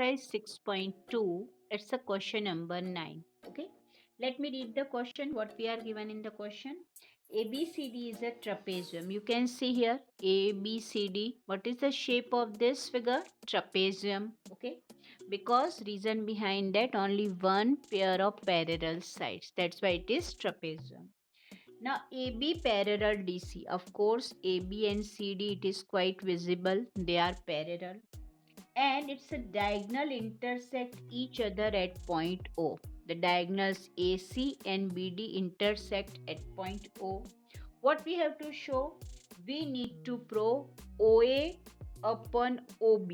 exercise 6.2. It's a question number 9. Okay. Let me read the question. What we are given in the question. ABCD is a trapezium. You can see here ABCD. What is the shape of this figure? Trapezium. Okay. Because reason behind that, only one pair of parallel sides. That's why it is trapezium. Now AB parallel DC. Of course, AB and CD, it is quite visible. They are parallel and its a diagonal intersect each other at point O. The diagonals AC and BD intersect at point O. What we have to show? We need to prove OA upon OB.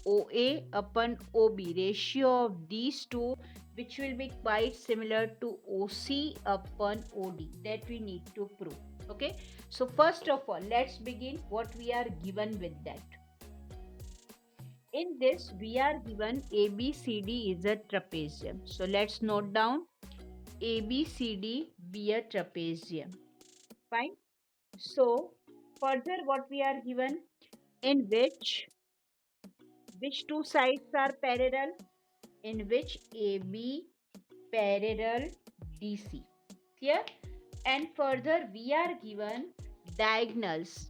OA upon OB, ratio of these two, which will be quite similar to OC upon OD, that we need to prove. Okay, so first of all, let's begin what we are given with that. In this, we are given ABCD is a trapezium. So let's note down ABCD be a trapezium. Fine. So further, what we are given, in which two sides are parallel, in which AB parallel DC. Clear? And further, we are given diagonals.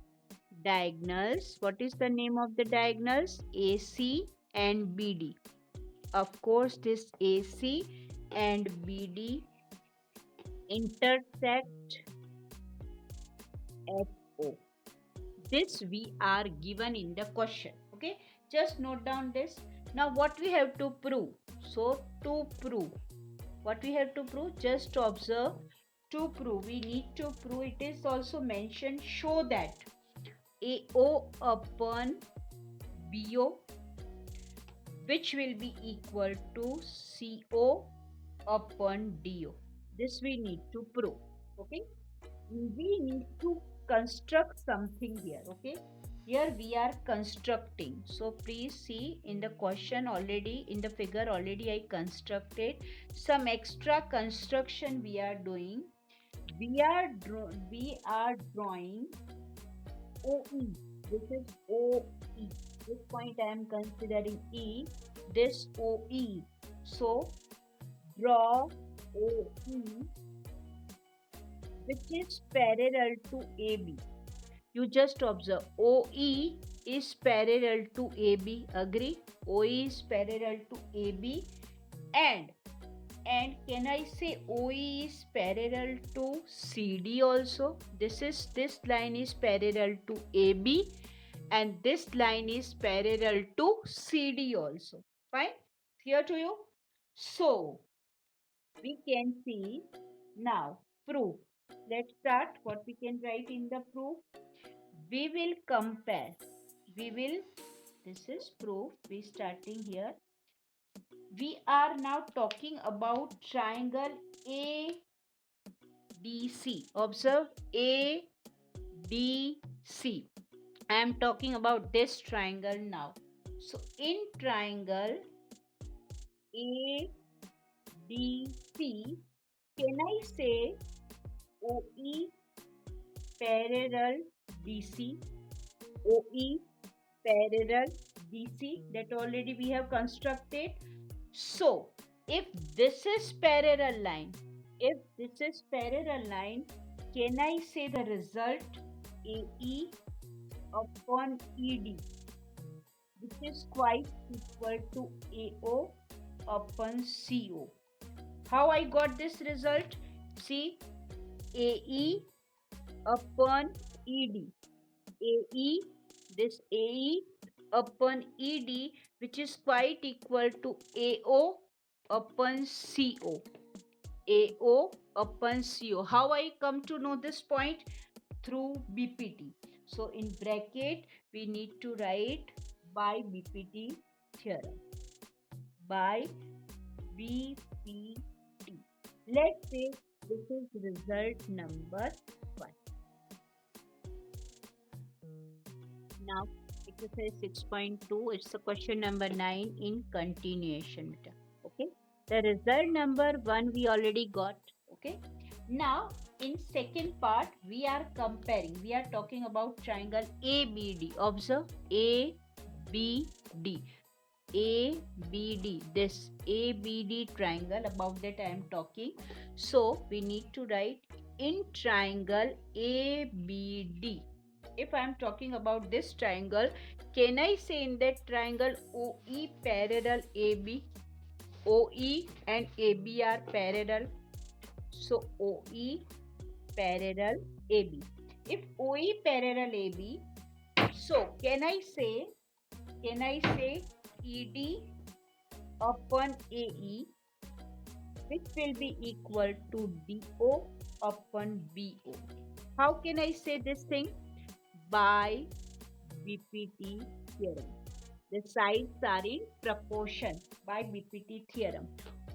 Diagonals. What is the name of the diagonals? AC and BD. Of course, this AC and BD intersect at O. This we are given in the question. Okay, just note down this. Now, what we have to prove? So, to prove, what we have to prove? Just observe. To prove, we need to prove. It is also mentioned. Show that AO upon BO, which will be equal to CO upon DO. This we need to prove. Okay, we need to construct something here. Okay, here we are constructing. So please see in the question already, in the figure already I constructed some extra construction we are doing. We are drawing OE. This is OE. This point I am considering E. This OE. So draw OE which is parallel to AB. You just observe OE is parallel to AB. Agree? OE is parallel to AB and can I say OE is parallel to CD also? This line is parallel to AB and this line is parallel to CD also. Fine? Clear to you? So we can see now proof. Let's start what we can write in the proof. We will compare. This is proof. We starting here. We are now talking about triangle ADC. Observe ADC. I am talking about this triangle now. So in triangle ADC, can I say OE parallel DC? OE parallel DC, that already we have constructed. So if this is parallel line, can I say the result AE upon ED, which is quite equal to AO upon CO? How I got this result? See, AE upon ED. AE, this AE upon ED, which is quite equal to AO upon CO. AO upon CO. How I come to know this point? Through BPT. So in bracket, we need to write by BPT theorem. By BPT. Let's say this is result number 1. Now, exercise 6.2, it's a question number 9 in continuation. Okay, the result number 1 we already got. Okay, now in second part we are comparing. We are talking about triangle ABD. Observe ABD. ABD, this ABD triangle, about that I am talking. So we need to write in triangle ABD. If I am talking about this triangle, can I say in that triangle OE parallel AB? OE and AB are parallel. So OE parallel AB. If OE parallel AB, so can I say ED upon AE, which will be equal to DO upon BO. How can I say this thing? By BPT theorem. The sides are in proportion by BPT theorem.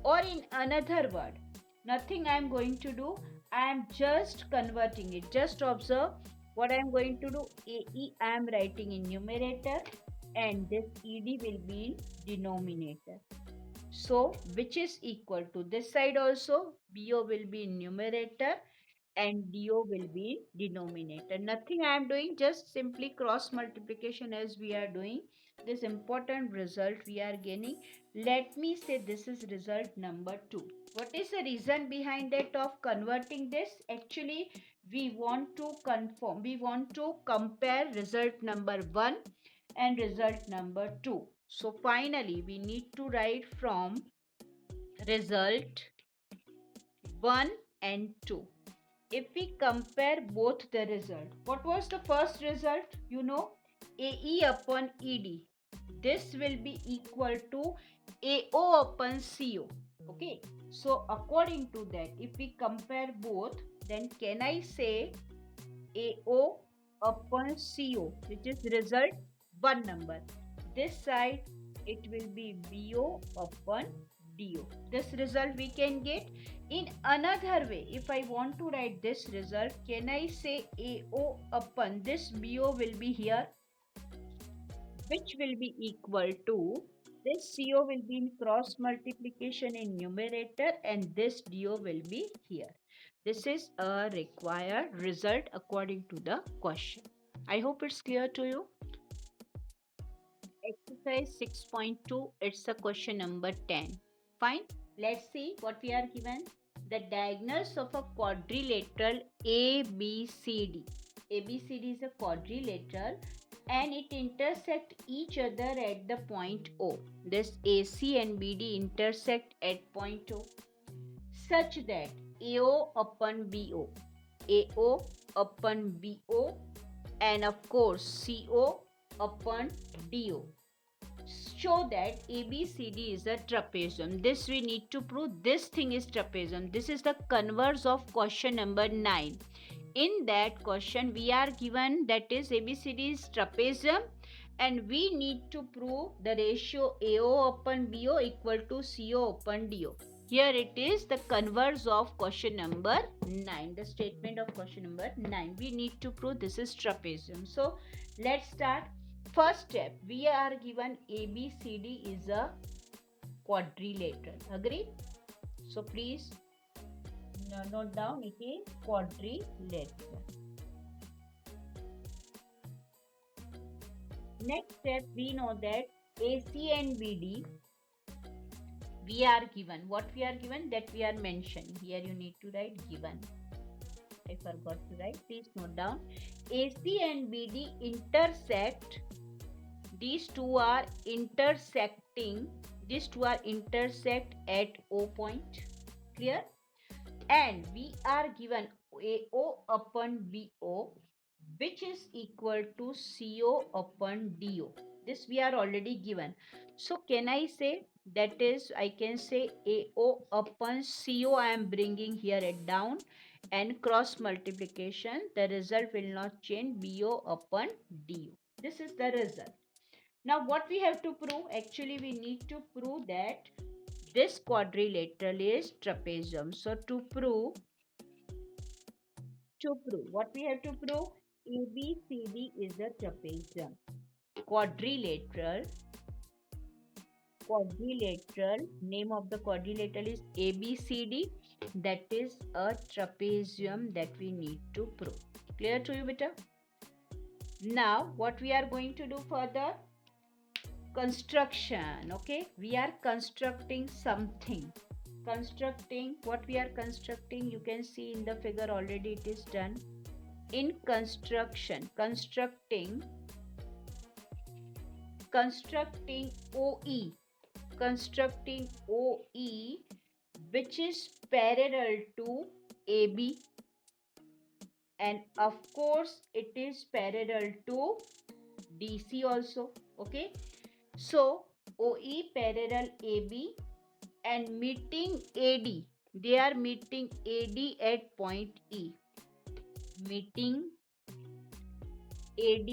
Or in another word, nothing I am going to do. I am just converting it. Just observe what I am going to do. AE I am writing in numerator and this ED will be in denominator. So which is equal to this side also, BO will be in numerator and DO will be in denominator. Nothing I am doing, just simply cross multiplication as we are doing. This important result we are gaining. Let me say this is result number 2. What is the reason behind that of converting this? Actually, we want to confirm, we want to compare result number 1 and result number 2. So finally, we need to write from result 1 and 2. If we compare both the result, what was the first result? You know, AE upon ED. This will be equal to AO upon CO. Okay. So according to that, if we compare both, then can I say AO upon CO, which is result 1 number. This side, it will be BO upon DO. This result we can get. In another way, if I want to write this result, can I say AO upon this BO will be here, which will be equal to this CO will be in cross multiplication in numerator and this DO will be here. This is a required result according to the question. I hope it's clear to you. Exercise 6.2, it's a question number 10. Fine. Let's see what we are given. The diagonals of a quadrilateral ABCD. ABCD is a quadrilateral and it intersect each other at the point O. This AC and BD intersect at point O such that AO upon BO, AO upon BO and of course CO upon DO show that ABCD is a trapezium. This we need to prove. This thing is trapezium. This is the converse of question number 9. In that question we are given that is ABCD is trapezium and we need to prove the ratio AO upon BO equal to CO upon DO. Here it is the converse of question number 9. The statement of question number 9. We need to prove this is trapezium. So let's start. First step, we are given ABCD is a quadrilateral. Agree? So please note down it is quadrilateral. Next step, we know that AC and BD we are given. What we are given, that we are mentioned. Here you need to write given. I forgot to write. Please note down. AC and BD intersect. These two are intersecting. These two are intersect at O point. Clear? And we are given AO upon BO, which is equal to CO upon DO. This we are already given. So can I say that is, I can say AO upon CO I am bringing here it down and cross multiplication. The result will not change, BO upon DO. This is the result. Now what we have to prove? Actually we need to prove that this quadrilateral is trapezium. So to prove what we have to prove, ABCD is a trapezium. Quadrilateral, name of the quadrilateral is ABCD, that is a trapezium that we need to prove. Clear to you, beta? Now what we are going to do further? construction. Okay, we are constructing something. Constructing, what we are constructing, you can see in the figure already it is done. In construction, constructing OE, constructing OE, which is parallel to AB, and of course it is parallel to DC also. Okay, so OE parallel AB and meeting AD, they are meeting AD at point E, meeting AD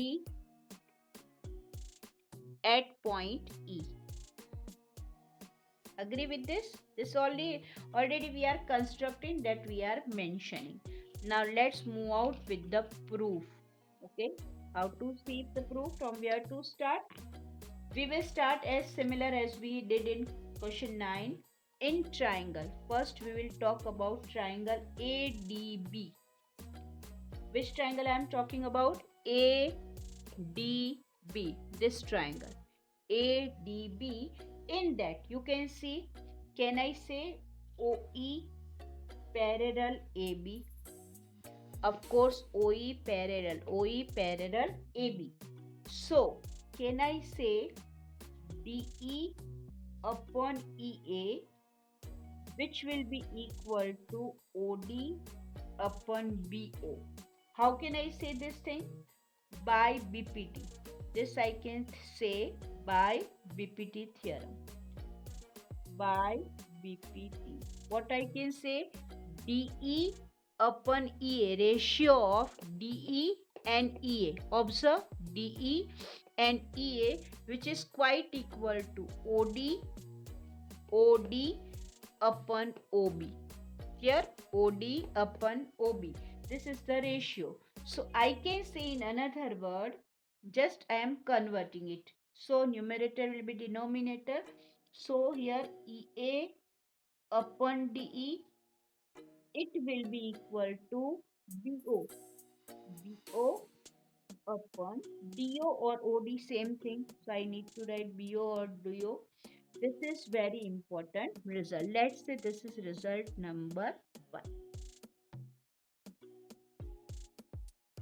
at point E. Agree with this? This already we are constructing, that we are mentioning. Now let's move out with the proof. Okay, how to see the proof, from where to start? We will start as similar as we did in question 9. In triangle, first we will talk about triangle ADB. Which triangle I am talking about? ADB, this triangle ADB. In that you can see, can I say OE parallel AB? Of course, OE parallel AB. So can I say DE upon EA, which will be equal to OD upon BO? How can I say this thing? By BPT. This I can say by BPT theorem. By BPT. What I can say? DE upon EA, ratio of DE and EA. Observe, DE and EA, which is quite equal to OD upon OB. Here, OD upon OB. This is the ratio. So I can say, in another word, just I am converting it. So numerator will be denominator. So here EA upon DE, it will be equal to BO. BO upon DO or OD, same thing. So I need to write BO or DO. This is very important result. Let's say this is result number 1.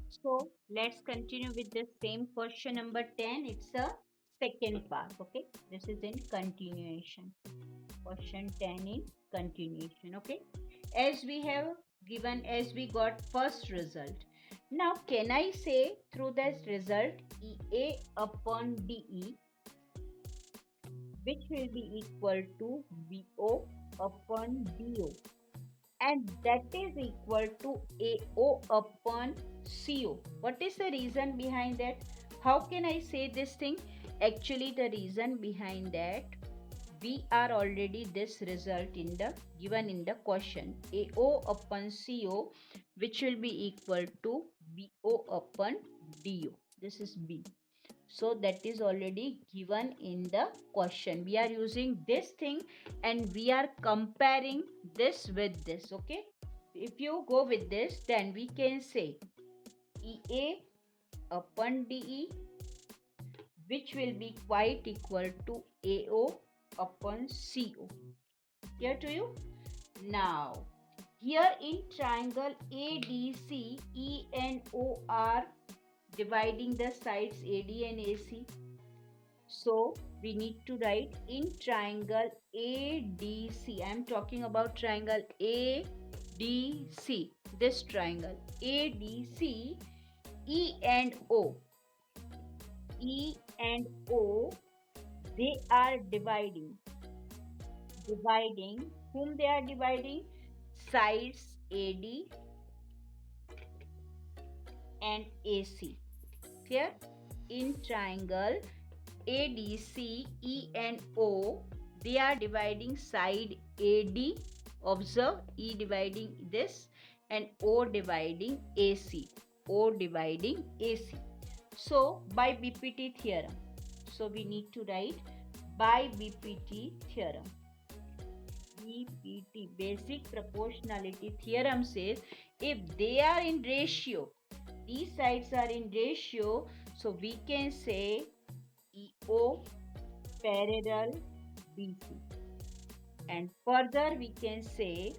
So let's continue with the same question number 10. It's a second part. Okay, this is in continuation. Question 10 in continuation. Okay, as we got first result. Now can I say through this result EA upon DE, which will be equal to BO upon DO, and that is equal to AO upon CO. What is the reason behind that? How can I say this thing? Actually, the reason behind that, we are already this result given in the question, AO upon CO, which will be equal to BO upon DO. This is B. So that is already given in the question. We are using this thing and we are comparing this with this. Okay, if you go with this, then we can say EA upon DE, which will be quite equal to AO upon CO. Clear to you? Now here in triangle ADC, E and O are dividing the sides AD and AC. So we need to write in triangle ADC. I am talking about triangle ADC. This triangle ADC, E and O, they are dividing. Whom they are dividing? Sides AD and AC. Here in triangle ADC, E and O, they are dividing side AD. Observe, E dividing this and O dividing AC. So by BPT theorem. So we need to write by BPT theorem. BPT, basic proportionality theorem, says if they are in ratio, these sides are in ratio, so we can say EO parallel BC. And further we can say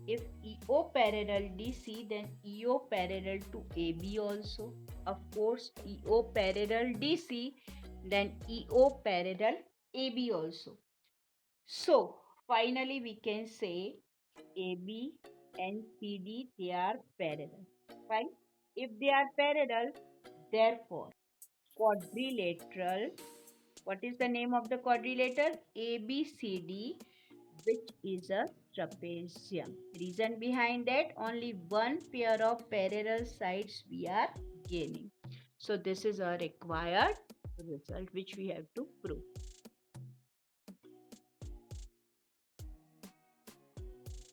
if EO parallel DC, then EO parallel to AB also. Of course, EO parallel DC, then EO parallel AB also. So finally we can say AB and CD, they are parallel, right? If they are parallel, therefore quadrilateral, what is the name of the quadrilateral? ABCD, which is a trapezium. Reason behind that, only one pair of parallel sides we are gaining. So this is a required result which we have to prove.